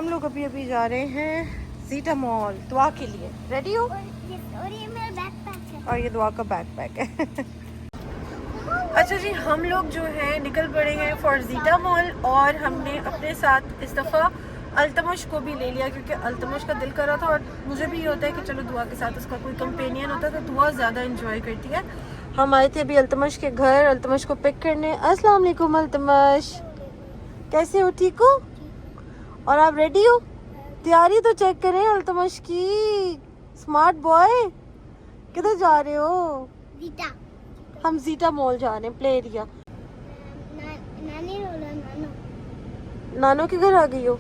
हम लोग अभी अभी जा रहे हैं ज़ीटा मॉल दुआ के लिए। रेडी हो? और ये मेरा बैकपैक है। और ये दुआ का बैकपैक है। अच्छा जी, हम लोग जो है निकल पड़े हैं फॉर ज़ीटा मॉल और हमने अपने साथ इस दफ़ा अल्तमश को भी ले लिया क्योंकि अल्तमश का दिल कर रहा था और मुझे भी ये होता है कि चलो दुआ के साथ उसका कोई कंपेनियन होता है तो दुआ ज़्यादा इंजॉय करती है। हम आए थे अभी अल्तमश के घर अल्तमश को पिक करने। अस्सलाम वालेकुम अल्तमश, कैसे हो? ठीक हो? और आप रेडी हो? तैयारी तो चेक करें अल्तमश की। स्मार्ट बॉय, किधर जा रहे हो? ज़ीटा। हम ज़ीटा मॉल जा रहे हैं, प्ले एरिया। नानी नानो नानो के घर आ गई हो?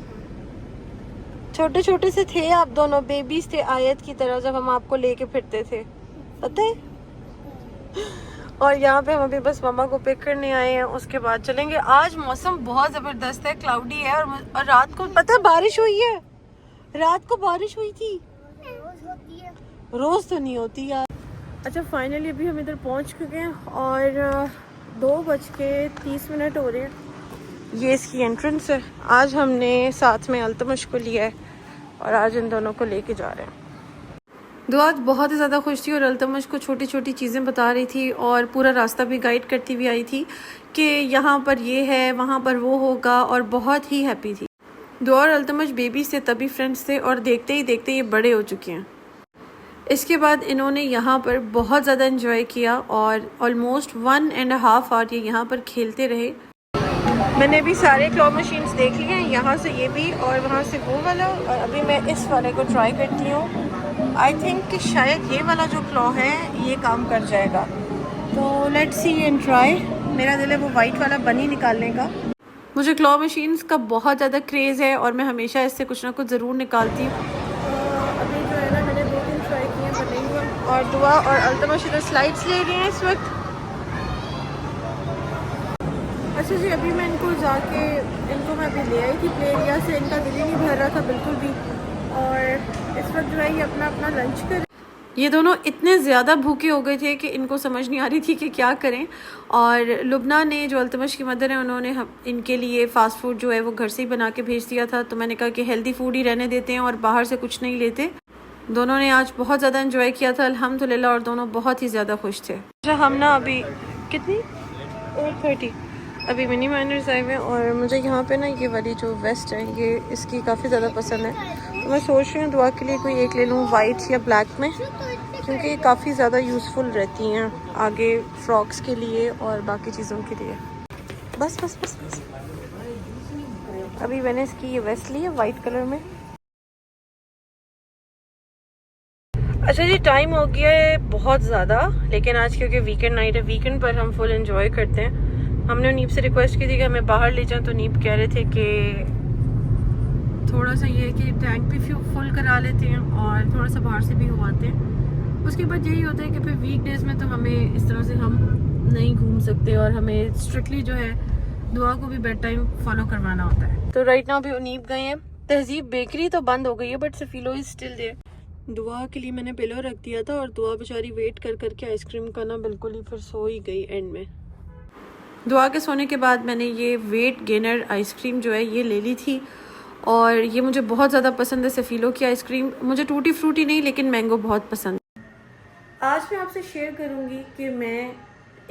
छोटे छोटे से थे आप दोनों, बेबीज थे आयत की तरह जब हम आपको लेके फिरते थे, पता है? और यहाँ पे हम अभी बस मामा को पिक करने आए हैं, उसके बाद चलेंगे। आज मौसम बहुत ज़बरदस्त है, क्लाउडी है और रात को पता है बारिश हुई है। रात को बारिश हुई थी। रोज होती है। रोज़ तो नहीं होती यार। अच्छा फाइनली अभी हम इधर पहुँच चुके हैं और 2:30 हो रहे हैं। ये इसकी एंट्रेंस है। आज हमने साथ में अल्तमश को लिया है और आज इन दोनों को लेके जा रहे हैं। दुआ बहुत ही ज़्यादा खुश थी और अल्तमश को छोटी छोटी चीज़ें बता रही थी और पूरा रास्ता भी गाइड करती हुई आई थी कि यहाँ पर ये है, वहाँ पर वो होगा, और बहुत ही हैप्पी थी। दुआ और अल्तमश बेबी से तभी फ्रेंड्स थे और देखते ही देखते ये बड़े हो चुके हैं। इसके बाद इन्होंने यहाँ पर बहुत ज़्यादा इंजॉय किया और ऑलमोस्ट 1.5 आवर ये यहाँ पर खेलते रहे। मैंने भी सारे क्लॉ मशीन्स देख लिए हैं, यहाँ से ये भी और वहाँ से वो वाला, और अभी मैं इस वाले को ट्राई करती हूँ। आई थिंक कि शायद ये वाला जो क्लॉ है ये काम कर जाएगा, तो लेट्स सी एंड ट्राई। मेरा दिल है वो वाइट वाला बनी निकालने का। मुझे क्लॉ मशीन्स का बहुत ज़्यादा क्रेज़ है और मैं हमेशा इससे कुछ ना कुछ ज़रूर निकालती हूँ। अभी जो है ना मैंने 2 दिन ट्राई किए हैं बनेंगे, और दुआ और अल्तमश इधर स्लाइड्स ले रही हैं इस वक्त। अच्छा जी, अभी मैं इनको मैं अभी ले आई थी प्ले एरिया से। इनका दिल ही नहीं भर रहा था बिल्कुल भी, और इस वक्त जो है ये अपना अपना लंच कर। ये दोनों इतने ज़्यादा भूखे हो गए थे कि इनको समझ नहीं आ रही थी कि क्या करें। और लुबना ने, जो अल्तमश की मदर है, उन्होंने हम इनके लिए फ़ास्ट फूड जो है वो घर से ही बना के भेज दिया था। तो मैंने कहा कि हेल्दी फूड ही रहने देते हैं और बाहर से कुछ नहीं लेते। दोनों ने आज बहुत ज़्यादा इंजॉय किया था अल्हम्दुलिल्लाह, और दोनों बहुत ही ज़्यादा खुश थे। अच्छा हम ना अभी कितनी 8:30 अभी मिनी माइनर्स आए हुए हैं और मुझे यहाँ पे ना ये वाली जो वेस्ट है ये इसकी काफ़ी ज़्यादा पसंद है। तो मैं सोच रही हूँ दुआ के लिए कोई एक ले लूँ वाइट या ब्लैक में, क्योंकि ये काफ़ी ज़्यादा यूज़फुल रहती हैं आगे फ्रॉक्स के लिए और बाकी चीज़ों के लिए। बस बस बस बस अभी मैंने इसकी ये वेस्ट ली है वाइट कलर में। अच्छा जी, टाइम हो गया है बहुत ज़्यादा, लेकिन आज क्योंकि वीकेंड नाइट है, वीकेंड पर हम फुल एंजॉय करते हैं। हमने नीब से रिक्वेस्ट की थी कि हमें बाहर ले जाएं, तो नीब कह रहे थे कि थोड़ा सा ये कि टैंक भी फुल करा लेते हैं और थोड़ा सा बाहर से भी हो आते हैं। उसके बाद यही होता है कि फिर वीक डेज़ में तो हमें इस तरह से हम नहीं घूम सकते और हमें स्ट्रिक्टली जो है दुआ को भी बेड टाइम फॉलो करवाना होता है। तो राइट नाउ भी नीब गए हैं। तहजीब बेकरी तो बंद हो गई है बट सफीलो इज स्टिल देयर। दुआ के लिए मैंने पिलो रख दिया था और दुआ बेचारी वेट कर करके आइसक्रीम का ना बिल्कुल ही फिर सो ही गई एंड में। दुआ के सोने के बाद मैंने ये वेट गेनर आइसक्रीम जो है ये ले ली थी और ये मुझे बहुत ज़्यादा पसंद है। सफीलो की आइसक्रीम मुझे टूटी फ्रूटी नहीं लेकिन मैंगो बहुत पसंद है। आज मैं आपसे शेयर करूँगी कि मैं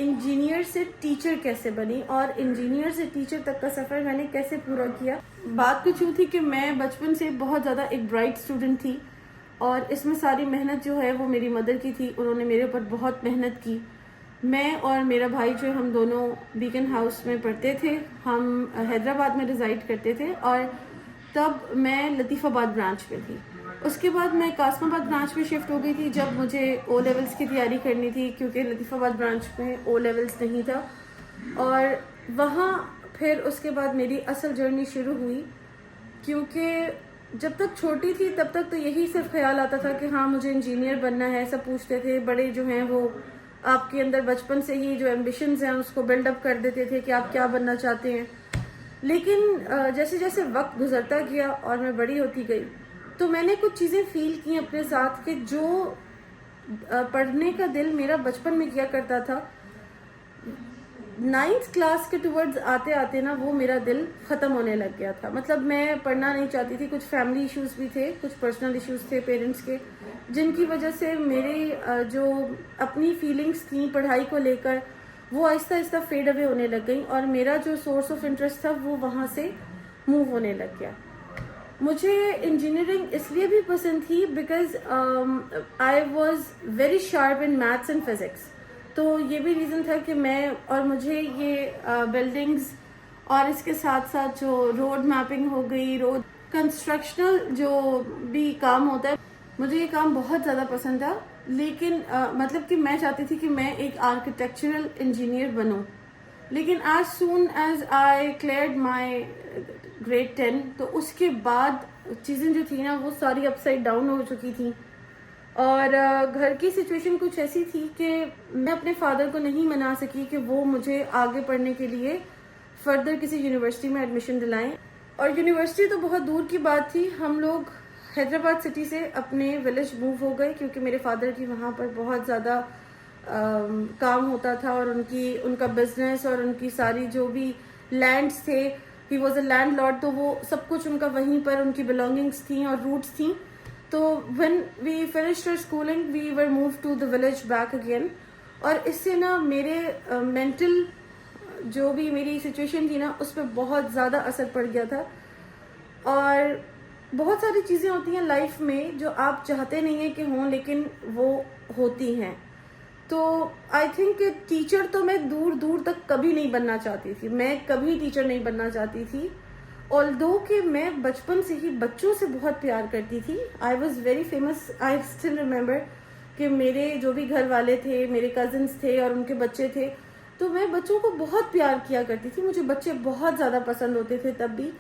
इंजीनियर से टीचर कैसे बनी और इंजीनियर से टीचर तक का सफ़र मैंने कैसे पूरा किया। बात कुछ यूँ थी कि मैं बचपन से बहुत ज़्यादा एक ब्राइट स्टूडेंट थी और इसमें सारी मेहनत जो है वो मेरी मदर की थी। उन्होंने मेरे ऊपर बहुत मेहनत की। मैं और मेरा भाई जो हम दोनों बीकन हाउस में पढ़ते थे। हम हैदराबाद में रिजाइड करते थे और तब मैं लतीफ़ाबाद ब्रांच में थी। उसके बाद मैं कासमाबाद ब्रांच में शिफ्ट हो गई थी जब मुझे ओ लेवल्स की तैयारी करनी थी, क्योंकि लतीफ़ाबाद ब्रांच में ओ लेवल्स नहीं था। और वहाँ फिर उसके बाद मेरी असल जर्नी शुरू हुई, क्योंकि जब तक छोटी थी तब तक तो यही सिर्फ ख्याल आता था कि हाँ मुझे इंजीनियर बनना है। सब पूछते थे, बड़े जो हैं वो आपके अंदर बचपन से ही जो एम्बिशंस हैं उसको बिल्डअप कर देते थे कि आप क्या बनना चाहते हैं। लेकिन जैसे जैसे वक्त गुजरता गया और मैं बड़ी होती गई तो मैंने कुछ चीज़ें फील की अपने साथ कि जो पढ़ने का दिल मेरा बचपन में किया करता था 9th क्लास के टुवर्ड्स आते आते ना वो मेरा दिल ख़त्म होने लग गया था। मतलब मैं पढ़ना नहीं चाहती थी, कुछ फैमिली इश्यूज भी थे, कुछ पर्सनल इश्यूज थे पेरेंट्स के, जिनकी वजह से मेरे जो अपनी फीलिंग्स थी पढ़ाई को लेकर वो आहिस्ता आहिस्ता फेड अवे होने लग गई और मेरा जो सोर्स ऑफ इंटरेस्ट था वो वहाँ से मूव होने लग गया। मुझे इंजीनियरिंग इसलिए भी पसंद थी because I was very sharp in maths and physics. तो ये भी रीज़न था कि मुझे ये बिल्डिंग्स और इसके साथ साथ जो रोड मैपिंग हो गई, रोड कंस्ट्रक्शनल जो भी काम होता है, मुझे ये काम बहुत ज़्यादा पसंद था। लेकिन मतलब कि मैं चाहती थी कि मैं एक आर्किटेक्चरल इंजीनियर बनूं। लेकिन as soon as I cleared my grade 10 तो उसके बाद चीज़ें जो थी ना वो सारी अपसाइड डाउन हो चुकी थी और घर की सिचुएशन कुछ ऐसी थी कि मैं अपने फादर को नहीं मना सकी कि वो मुझे आगे पढ़ने के लिए फर्दर किसी यूनिवर्सिटी में एडमिशन दिलाएं। और यूनिवर्सिटी तो बहुत दूर की बात थी, हम लोग हैदराबाद सिटी से अपने विलेज मूव हो गए क्योंकि मेरे फादर की वहाँ पर बहुत ज़्यादा काम होता था और उनका बिजनेस और उनकी सारी जो भी लैंड्स थे, he was a land Lord, तो वो सब कुछ उनका वहीं पर उनकी बिलोंगिंग्स थी और रूट्स थी। तो when we finished our schooling we were move to the village back again. और इससे ना मेरे मेंटल जो भी मेरी सिचुएशन थी ना उस पर बहुत ज़्यादा असर पड़ गया था। और बहुत सारी चीज़ें होती हैं लाइफ में जो आप चाहते नहीं हैं कि हों लेकिन वो होती हैं। तो आई थिंक टीचर तो मैं दूर दूर तक कभी नहीं बनना चाहती थी, मैं कभी टीचर नहीं बनना चाहती थी। ऑल्दो कि मैं बचपन से ही बच्चों से बहुत प्यार करती थी। I was very famous, I still remember कि मेरे जो भी घर वाले थे, मेरे कजिन्स थे और उनके बच्चे थे, तो मैं बच्चों को बहुत प्यार किया करती थी। मुझे बच्चे बहुत ज़्यादा पसंद होते थे तब भी।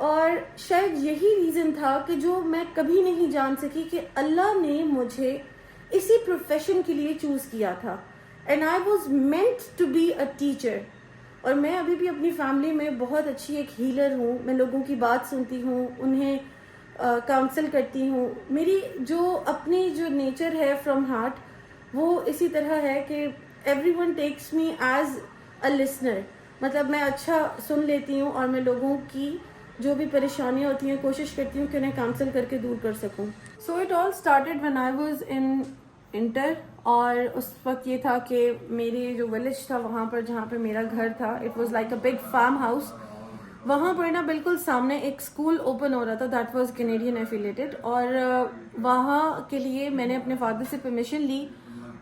और शायद यही रीज़न था कि जो मैं कभी नहीं जान सकी कि अल्लाह ने मुझे इसी प्रोफेशन के लिए चूज़ किया था and I was meant to be a teacher. और मैं अभी भी अपनी फैमिली में बहुत अच्छी एक हीलर हूँ, मैं लोगों की बात सुनती हूँ, उन्हें काउंसल करती हूँ। मेरी जो नेचर है फ्रॉम हार्ट वो इसी तरह है कि everyone takes me as a listener. मतलब मैं अच्छा सुन लेती हूँ और मैं लोगों की जो भी परेशानियाँ होती हैं कोशिश करती हूँ कि उन्हें काउंसल करके दूर कर सकूँ। So it all started when I was in inter. और उस वक्त ये था कि मेरे जो विलेज था वहाँ पर जहाँ पे मेरा घर था, it was like a big farm house. वहाँ पर ना बिल्कुल सामने एक स्कूल ओपन हो रहा था, दैट वाज कैनेडियन एफिलेटेड। और वहाँ के लिए मैंने अपने फादर से परमिशन ली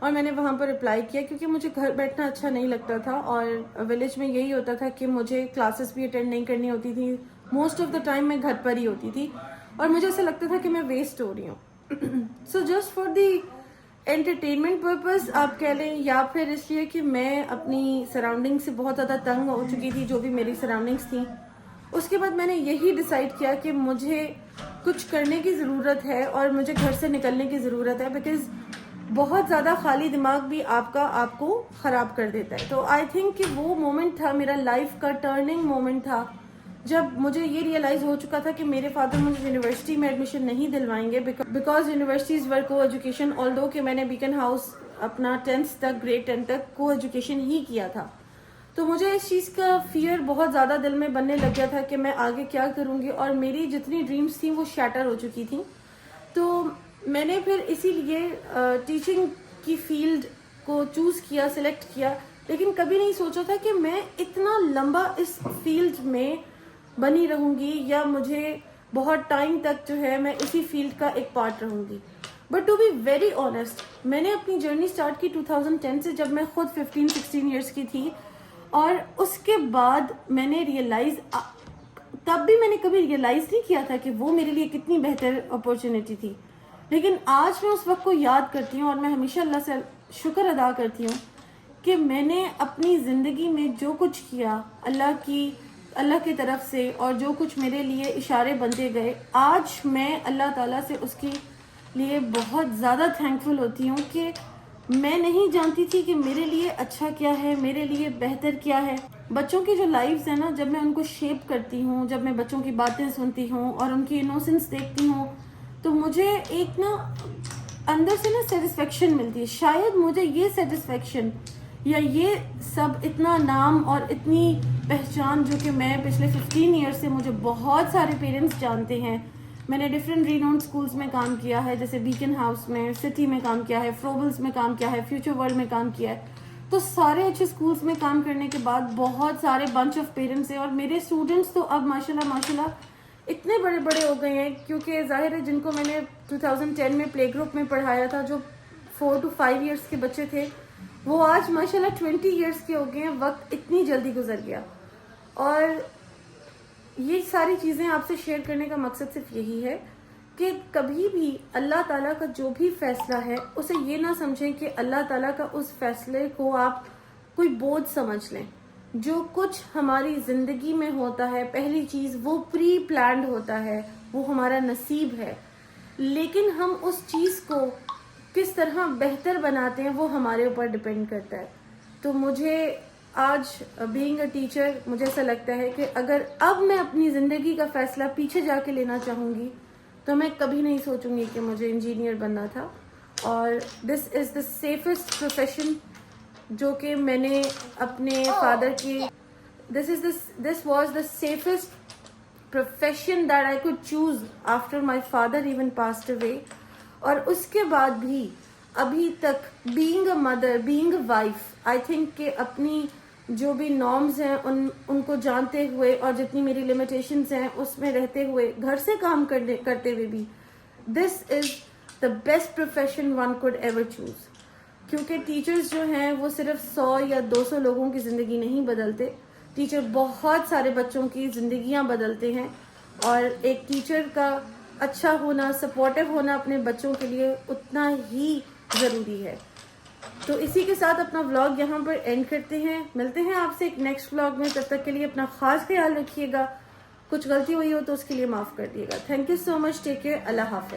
और मैंने वहाँ पर अप्लाई किया क्योंकि मुझे घर बैठना अच्छा नहीं लगता था। और विलेज में यही होता था कि मुझे क्लासेस भी अटेंड नहीं करनी होती थी, मोस्ट ऑफ द टाइम मैं घर पर ही होती थी और मुझे ऐसा लगता था कि मैं वेस्ट हो रही हूँ। So just for the entertainment purpose आप कह लें, या फिर इसलिए कि मैं अपनी सराउंडिंग से बहुत ज़्यादा तंग हो चुकी थी, जो भी मेरी सराउंडिंग्स थी। उसके बाद मैंने यही डिसाइड किया कि मुझे कुछ करने की ज़रूरत है और मुझे घर से निकलने की ज़रूरत है, बिकॉज बहुत ज़्यादा खाली दिमाग भी आपको ख़राब कर देता है। तो आई थिंक कि वो मोमेंट था मेरा लाइफ का टर्निंग मोमेंट था जब मुझे ये रियलाइज़ हो चुका था कि मेरे फादर मुझे यूनिवर्सिटी में एडमिशन नहीं दिलवाएंगे बिकॉज यूनिवर्सिटीज़ वर को एजुकेशन। ऑल्दो कि मैंने बीकन हाउस अपना 10th तक, ग्रेड 10 तक को एजुकेशन ही किया था। तो मुझे इस चीज़ का फियर बहुत ज़्यादा दिल में बनने लग गया था कि मैं आगे क्या करूँगी और मेरी जितनी ड्रीम्स थी वो शैटर हो चुकी थी। तो मैंने फिर इसीलिए टीचिंग की फील्ड को चूज़ किया, सिलेक्ट किया। लेकिन कभी नहीं सोचा था कि मैं इतना लंबा इस फील्ड में बनी रहूँगी या मुझे बहुत टाइम तक जो है मैं इसी फील्ड का एक पार्ट रहूँगी। But to be very honest, मैंने अपनी जर्नी स्टार्ट की 2010 से, जब मैं खुद 15-16 ईयर्स की थी। और उसके बाद मैंने रियलाइज़, तब भी मैंने कभी रियलाइज़ नहीं किया था कि वो मेरे लिए कितनी बेहतर अपॉर्चुनिटी थी। लेकिन आज मैं उस वक्त को याद करती हूँ और मैं हमेशा अल्लाह से शुक्र अदा करती हूँ कि मैंने अपनी ज़िंदगी में जो कुछ किया अल्लाह की तरफ से और जो कुछ मेरे लिए इशारे बनते गए, आज मैं अल्लाह ताला से उसके लिए बहुत ज़्यादा थैंकफुल होती हूँ कि मैं नहीं जानती थी कि मेरे लिए अच्छा क्या है, मेरे लिए बेहतर क्या है। बच्चों की जो लाइफ्स है ना, जब मैं उनको शेप करती हूँ, जब मैं बच्चों की बातें सुनती हूँ और उनकी इनोसेंस देखती हूँ, तो मुझे एक ना अंदर से ना सेटिस्फेक्शन मिलती है। शायद मुझे ये सेटिस्फेक्शन या ये सब इतना नाम और इतनी पहचान जो कि मैं पिछले 15 ईयर्स से, मुझे बहुत सारे पेरेंट्स जानते हैं। मैंने डिफरेंट रीनाउंड स्कूल्स में काम किया है, जैसे बीकन हाउस में, सिटी में काम किया है, फ्रोबल्स में काम किया है, फ्यूचर वर्ल्ड में काम किया है। तो सारे अच्छे स्कूल्स में काम करने के बाद बहुत सारे बंच ऑफ पेरेंट्स हैं और मेरे स्टूडेंट्स तो अब माशाल्लाह इतने बड़े बड़े हो गए हैं, क्योंकि जाहिर है जिनको मैंने 2010 में प्ले ग्रुप में पढ़ाया था, जो 4 to 5 ईयर्स के बच्चे थे, वो आज माशाल्लाह 20 ईयर्स के हो गए हैं। वक्त इतनी जल्दी गुजर गया और ये सारी चीज़ें आपसे शेयर करने का मकसद सिर्फ यही है कि कभी भी अल्लाह ताला का जो भी फैसला है उसे ये ना समझें कि अल्लाह ताला का उस फैसले को आप कोई बोझ समझ लें। जो कुछ हमारी ज़िंदगी में होता है, पहली चीज़ वो प्री प्लान्ड होता है, वो हमारा नसीब है, लेकिन हम उस चीज़ को किस तरह बेहतर बनाते हैं वो हमारे ऊपर डिपेंड करता है। तो मुझे आज बीइंग अ टीचर मुझे ऐसा लगता है कि अगर अब मैं अपनी ज़िंदगी का फ़ैसला पीछे जाके लेना चाहूँगी तो मैं कभी नहीं सोचूंगी कि मुझे इंजीनियर बनना था। और this is the safest profession जो कि मैंने अपने फादर की, this was the safest profession that I could choose after my father even passed away. और उसके बाद भी अभी तक being a mother, being a wife, I think कि अपनी जो भी नॉर्म्स हैं उनको जानते हुए और जितनी मेरी लिमिटेशंस हैं उसमें रहते हुए, घर से काम करते हुए भी, this is the best profession one could ever choose. क्योंकि टीचर्स जो हैं वो सिर्फ 100 या 200 लोगों की ज़िंदगी नहीं बदलते, टीचर बहुत सारे बच्चों की ज़िंदगियां बदलते हैं। और एक टीचर का अच्छा होना, सपोर्टिव होना अपने बच्चों के लिए उतना ही ज़रूरी है। तो इसी के साथ अपना व्लॉग यहाँ पर एंड करते हैं। मिलते हैं आपसे एक नेक्स्ट व्लॉग में। तब तक के लिए अपना ख़ास ख्याल रखिएगा। कुछ गलती हुई हो तो उसके लिए माफ़ कर दिएगा। Thank you so much. Take care. अल्लाह हाफ़िज़।